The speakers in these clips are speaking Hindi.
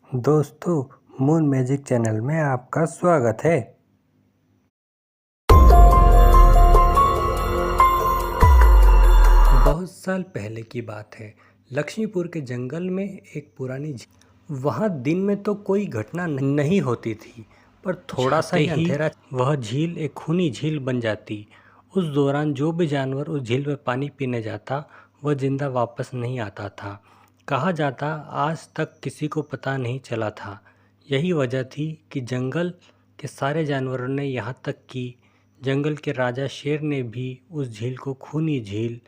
दोस्तों, मून मैजिक चैनल में आपका स्वागत है। बहुत साल पहले की बात है। लक्ष्मीपुर के जंगल में एक पुरानी झील। वहाँ दिन में तो कोई घटना नहीं होती थी, पर थोड़ा सा ही अंधेरा वह झील एक खूनी झील बन जाती। उस दौरान जो भी जानवर उस झील में पानी पीने जाता, वह जिंदा वापस नहीं आता था। कहा जाता आज तक किसी को पता नहीं चला था। यही वजह थी कि जंगल के सारे जानवरों ने, यहाँ तक कि जंगल के राजा शेर ने भी उस झील को खूनी झील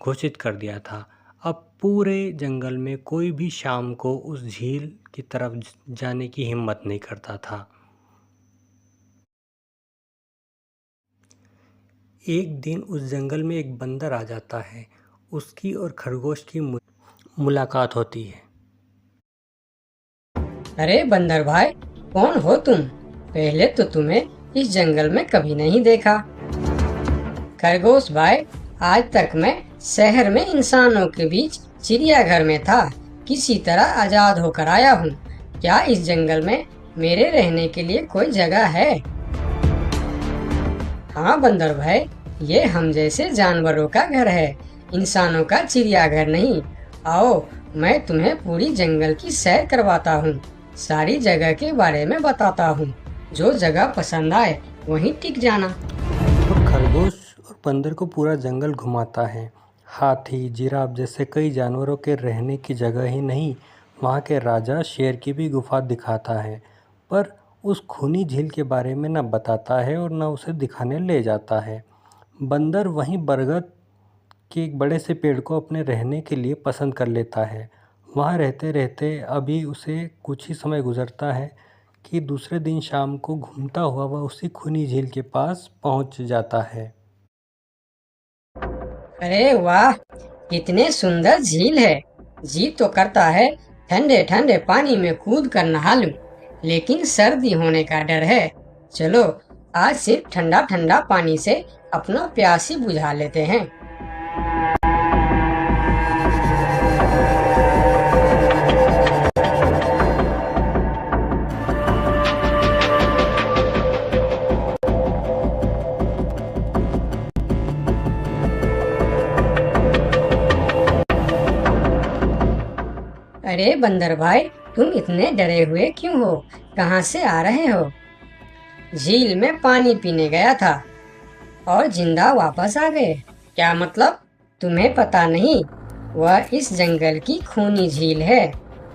घोषित कर दिया था। अब पूरे जंगल में कोई भी शाम को उस झील की तरफ जाने की हिम्मत नहीं करता था। एक दिन उस जंगल में एक बंदर आ जाता है। उसकी और खरगोश की मुलाकात होती है। अरे बंदर भाई, कौन हो तुम? पहले तो तुम्हें इस जंगल में कभी नहीं देखा। खरगोश भाई, आज तक मैं शहर में इंसानों के बीच चिड़ियाघर में था। किसी तरह आजाद होकर आया हूँ। क्या इस जंगल में मेरे रहने के लिए कोई जगह है? हाँ बंदर भाई, ये हम जैसे जानवरों का घर है, इंसानों का चिड़ियाघर नहीं। आओ, मैं तुम्हें पूरी जंगल की सैर करवाता हूँ। सारी जगह के बारे में बताता हूँ। जो जगह पसंद आए वहीं टिक जाना। और खरगोश और बंदर को पूरा जंगल घुमाता है। हाथी, जिराफ जैसे कई जानवरों के रहने की जगह ही नहीं, वहाँ के राजा शेर की भी गुफा दिखाता है। पर उस खूनी झील के बारे में न बताता है और न उसे दिखाने ले जाता है। बंदर वहीं बरगद के एक बड़े से पेड़ को अपने रहने के लिए पसंद कर लेता है। वहाँ रहते रहते अभी उसे कुछ ही समय गुजरता है कि दूसरे दिन शाम को घूमता हुआ वह उसी खूनी झील के पास पहुँच जाता है। अरे वाह, कितने सुंदर झील है। जी तो करता है ठंडे ठंडे पानी में कूद कर नहा लूं, लेकिन सर्दी होने का डर है। चलो, आज सिर्फ ठंडा ठंडा पानी से अपना प्यास ही बुझा लेते हैं। अरे बंदर भाई, तुम इतने डरे हुए क्यों हो? कहाँ से आ रहे हो? झील में पानी पीने गया था और जिंदा वापस आ गए। क्या मतलब? तुम्हें पता नहीं? वह इस जंगल की खूनी झील है।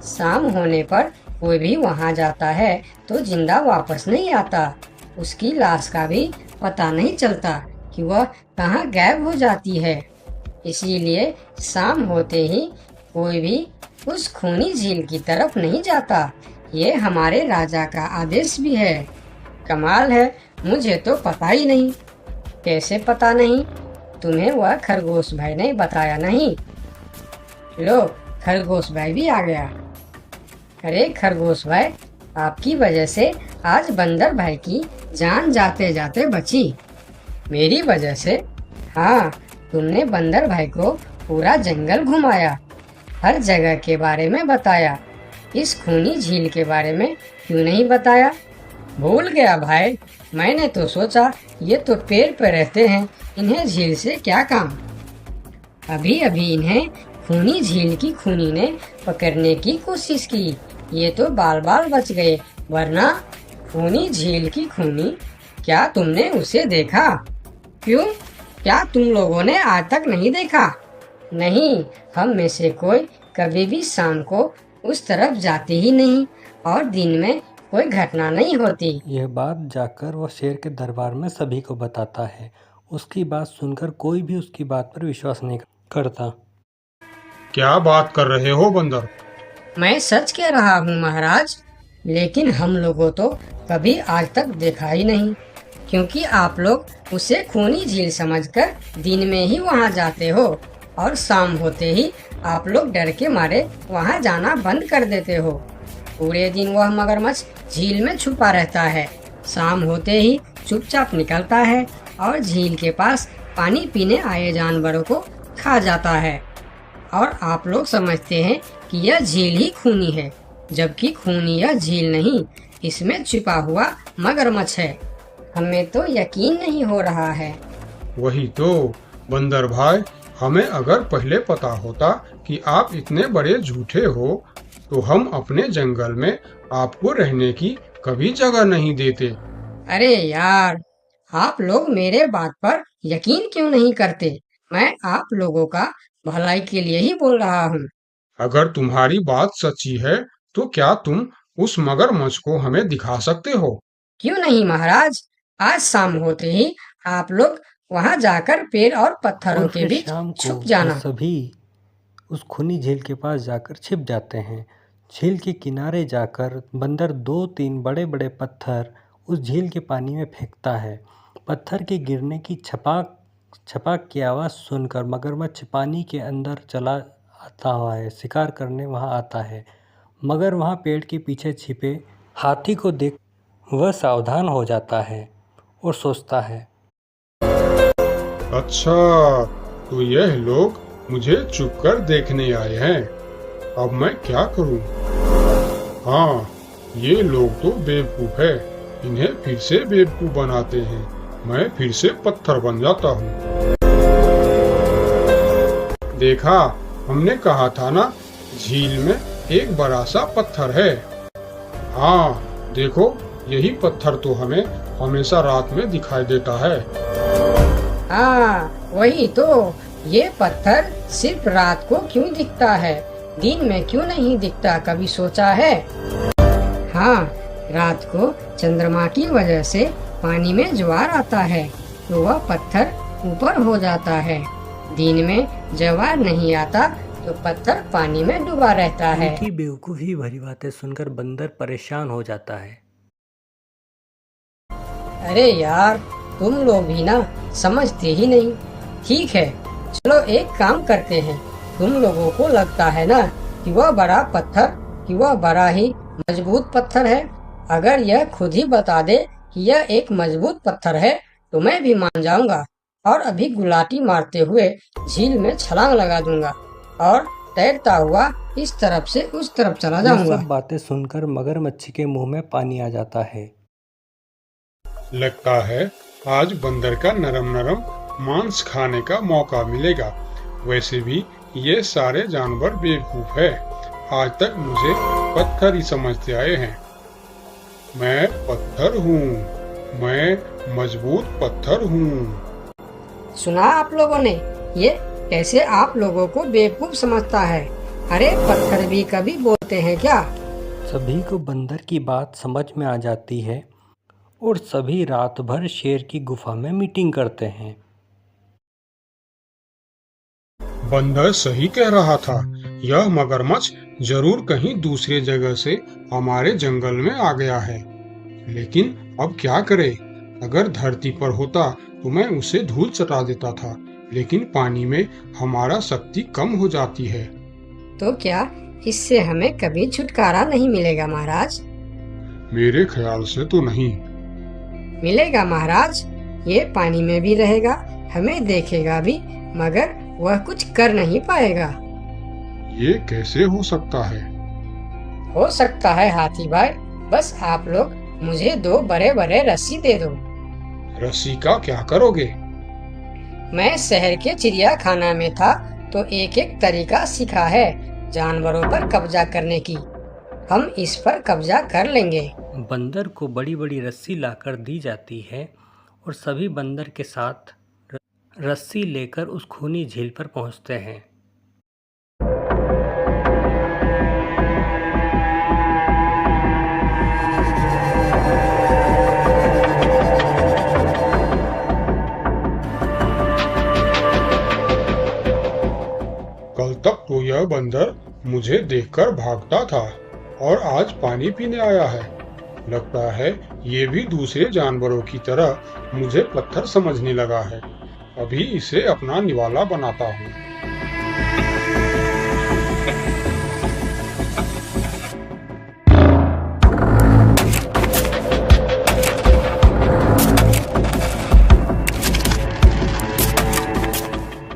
शाम होने पर कोई भी वहाँ जाता है तो जिंदा वापस नहीं आता। उसकी लाश का भी पता नहीं चलता कि वह कहाँ गायब हो जाती है। इसीलिए शाम होते ही कोई भी उस खूनी झील की तरफ नहीं जाता। ये हमारे राजा का आदेश भी है। कमाल है, मुझे तो पता ही नहीं। कैसे पता नहीं? तुम्हें वह खरगोश भाई ने बताया नहीं? लो, खरगोश भाई भी आ गया। अरे खरगोश भाई, आपकी वजह से आज बंदर भाई की जान जाते जाते बची। मेरी वजह से? हाँ, तुमने बंदर भाई को पूरा जंगल घुमाया, हर जगह के बारे में बताया। इस खूनी झील के बारे में क्यों नहीं बताया? भूल गया भाई, मैंने तो सोचा ये तो पेड़ पे रहते हैं, इन्हें झील से क्या काम। अभी अभी इन्हें खूनी झील की खूनी ने पकड़ने की कोशिश की, ये तो बाल बाल बच गए, वरना खूनी झील की खूनी, क्या तुमने उसे देखा? क्यों, क्या तुम लोगों ने आज तक नहीं देखा? नहीं, हम में से कोई कभी भी शाम को उस तरफ जाते ही नहीं और दिन में कोई घटना नहीं होती। यह बात जाकर वह शेर के दरबार में सभी को बताता है। उसकी बात सुनकर कोई भी उसकी बात पर विश्वास नहीं करता। क्या बात कर रहे हो बंदर? मैं सच कह रहा हूँ महाराज, लेकिन हम लोगों तो कभी आज तक देखा ही नहीं, क्योंकि आप लोग उसे खूनी झील समझकर दिन में ही वहाँ जाते हो और शाम होते ही आप लोग डर के मारे वहाँ जाना बंद कर देते हो। पूरे दिन वह मगरमच्छ झील में छुपा रहता है, शाम होते ही चुपचाप निकलता है और झील के पास पानी पीने आए जानवरों को खा जाता है। और आप लोग समझते हैं कि यह झील ही खूनी है, जबकि खूनी यह झील नहीं, इसमें छिपा हुआ मगरमच्छ है। हमें तो यकीन नहीं हो रहा है। वही तो बंदर भाई, हमें अगर पहले पता होता कि आप इतने बड़े झूठे हो तो हम अपने जंगल में आपको रहने की कभी जगह नहीं देते। अरे यार, आप लोग मेरे बात पर यकीन क्यों नहीं करते? मैं आप लोगों का भलाई के लिए ही बोल रहा हूँ। अगर तुम्हारी बात सच्ची है तो क्या तुम उस मगरमच्छ को हमें दिखा सकते हो? क्यों नहीं महाराज, आज शाम होते ही आप लोग वहां जाकर पेड़ और पत्थरों और के फिर बीच शाम को छुप वो जाना। सभी उस खूनी झील के पास जाकर छिप जाते हैं। झील के किनारे जाकर बंदर 2-3 बड़े-बड़े पत्थर उस झील के पानी में फेंकता है। पत्थर के गिरने की छपाक छपाक की आवाज़ सुनकर मगरमच्छ पानी के अंदर चला आता हुआ है, शिकार करने वहां आता है। मगर वहां पेड़ के पीछे छिपे हाथी को देख वह सावधान हो जाता है और सोचता है, अच्छा, तो यह लोग मुझे छुप कर देखने आए हैं। अब मैं क्या करूं? हाँ, ये लोग तो बेवकूफ है। इन्हें फिर से बेवकूफ बनाते हैं। मैं फिर से पत्थर बन जाता हूँ। देखा, हमने कहा था ना, झील में एक बड़ा सा पत्थर है। हाँ, देखो, यही पत्थर तो हमें हमेशा रात में दिखाई देता है। हाँ, वही तो। ये पत्थर सिर्फ रात को क्यों दिखता है, दिन में क्यों नहीं दिखता, कभी सोचा है? हाँ, रात को चंद्रमा की वजह से पानी में ज्वार आता है तो वह पत्थर ऊपर हो जाता है। दिन में ज्वार नहीं आता तो पत्थर पानी में डूबा रहता है। उनकी बेवकूफ़ी भरी बातें सुनकर बंदर परेशान हो जाता है। अरे यार, तुम लोग भी ना समझते ही नहीं। ठीक है, चलो एक काम करते हैं। तुम लोगों को लगता है ना कि वह बड़ा ही मजबूत पत्थर है। अगर यह खुद ही बता दे कि यह एक मजबूत पत्थर है तो मैं भी मान जाऊंगा और अभी गुलाटी मारते हुए झील में छलांग लगा दूंगा और तैरता हुआ इस तरफ से उस तरफ चला ये जाऊंगा। सब बातें सुनकर मगरमच्छ के मुंह में पानी आ जाता है। लगता है आज बंदर का नरम नरम मांस खाने का मौका मिलेगा। वैसे भी ये सारे जानवर बेवकूफ है। आज तक मुझे पत्थर ही समझते आए हैं। मैं पत्थर हूँ, मैं मजबूत पत्थर हूँ। सुना आप लोगों ने? ये कैसे आप लोगों को बेवकूफ समझता है? अरे पत्थर भी कभी बोलते हैं क्या? सभी को बंदर की बात समझ में आ जाती है और सभी रात भर शेर की गुफा में मीटिंग करते हैं। बंदर सही कह रहा था। यह मगरमच्छ जरूर कहीं दूसरे जगह से हमारे जंगल में आ गया है। लेकिन अब क्या करे? अगर धरती पर होता तो मैं उसे धूल चटा देता था, लेकिन पानी में हमारा शक्ति कम हो जाती है। तो क्या इससे हमें कभी छुटकारा नहीं मिलेगा महाराज? मेरे ख्याल से तो नहीं। मिलेगा महाराज। ये पानी में भी रहेगा, हमें देखेगा भी, मगर वह कुछ कर नहीं पाएगा। ये कैसे हो सकता है? हो सकता है हाथी भाई, बस आप लोग मुझे 2 बड़े बड़े रस्सी दे दो। रस्सी का क्या करोगे? मैं शहर के चिड़ियाखाना में था तो एक एक तरीका सीखा है जानवरों पर कब्जा करने की। हम इस पर कब्जा कर लेंगे। बंदर को बड़ी बड़ी रस्सी लाकर दी जाती है और सभी बंदर के साथ रस्सी लेकर उस खूनी झील पर पहुंचते हैं। कल तक तो यह बंदर मुझे देखकर भागता था और आज पानी पीने आया है। लगता है ये भी दूसरे जानवरों की तरह मुझे पत्थर समझने लगा है। अभी इसे अपना निवाला बनाता हूँ।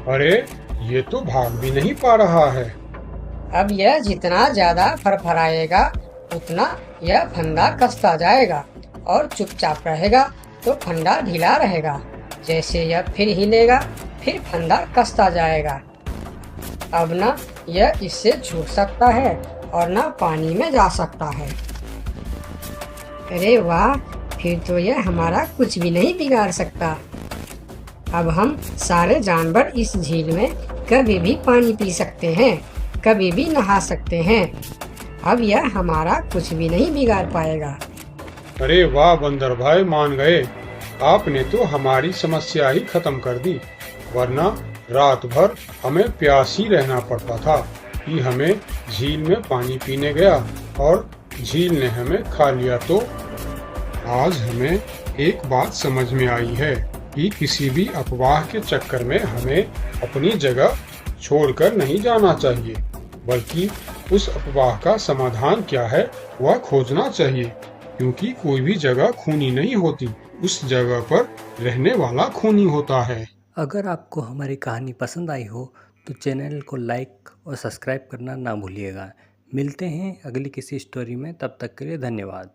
अरे, ये तो भाग भी नहीं पा रहा है। अब यह जितना ज्यादा फरफराएगा उतना यह फंदा कसता जाएगा और चुपचाप रहेगा तो फंदा ढीला रहेगा। जैसे यह फिर हिलेगा फिर फंदा कसता जाएगा। अब ना यह इससे छूट सकता है और ना पानी में जा सकता है। अरे वाह, फिर तो यह हमारा कुछ भी नहीं बिगाड़ सकता। अब हम सारे जानवर इस झील में कभी भी पानी पी सकते हैं, कभी भी नहा सकते हैं। अब यह हमारा कुछ भी नहीं बिगाड़ पाएगा। अरे वाह बंदर भाई, मान गए। आपने तो हमारी समस्या ही खत्म कर दी, वरना रात भर हमें प्यास ही रहना पड़ता था कि हमें झील में पानी पीने गया और झील ने हमें खा लिया। तो आज हमें एक बात समझ में आई है कि किसी भी अफवाह के चक्कर में हमें अपनी जगह छोड़कर नहीं जाना चाहिए, बल्कि उस अफवाह का समाधान क्या है वह खोजना चाहिए, क्योंकि कोई भी जगह खूनी नहीं होती, उस जगह पर रहने वाला खूनी होता है। अगर आपको हमारी कहानी पसंद आई हो तो चैनल को लाइक और सब्सक्राइब करना ना भूलिएगा। मिलते हैं अगली किसी स्टोरी में, तब तक के लिए धन्यवाद।